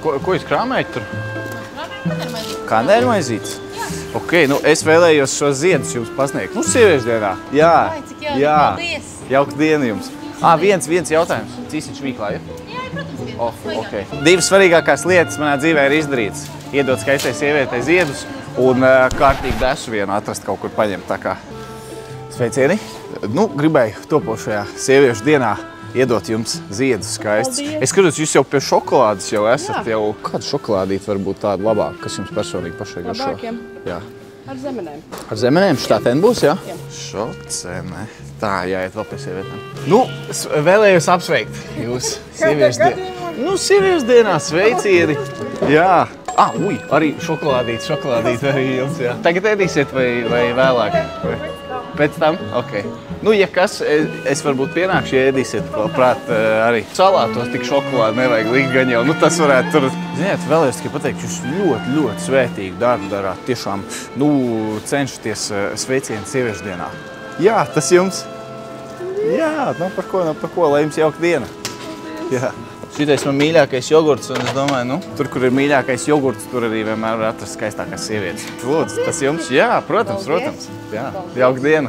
Ko jūs krāmējat tur? Kanēļmaizītes. Kanēļmaizītes? Ok, nu es vēlējos šo ziedus jums pasniegt. Nu, sieviešu dienā. Jā, Ai, cik jauki, jā. paldies. Jauka diena jums. Viens jautājums. Cīsiņš mīklā, ja? Jā, protams, viens. Okay. Divas svarīgākās lietas manā dzīvē ir izdarītas. Iedot skaistai sievietei ziedus un kārtīgi desu vienu atrast kaut kur paņemt. Tā kā sveicieni. Nu, gribēju topošajā sieviešu dienā iedot jums ziedus skaistus. Paldies. Es skatos, jūs jau pie šokolādes jau esat. Jau kāda šokolādīte var būt tāda labāka, kas jums personīgi pašai garšo? Labākiem? Jā. Ar zemenēm. Ar zemenēm? Štātēn būs, jā? Jā. Šocene. Tā, jāiet vēl pie sievietēm. Nu, vēlējos apsveikt jūs sieviešu dienā. Nu, sieviešu dienā sveicieni. Jā. Arī šokolādīte arī jums, jā. Tagad ēdīsiet vai vēlāk? Pēc tam? Ok. Nu, ja kas, es varbūt pienākšu, ja ēdīsiet, labprāt, arī salātos tik šokolādi nevajag likt gan jau. Nu, tas varētu tur... Ziniet, vēlējos tikai pateikt, jūs ļoti svētīgu darbu darāt. Tiešām, cenšaties sveicienu sieviešu dienā. Jā, tas jums. Jā, nav par ko, lai jums jauka diena. Jā. Šitais man mīļākais jogurts, un es domāju, tur, kur ir mīļākais jogurts, tur arī vienmēr var atrast skaistākās sievietes. Lūdzu, tas jums? Jā, protams. Jā, jauka diena.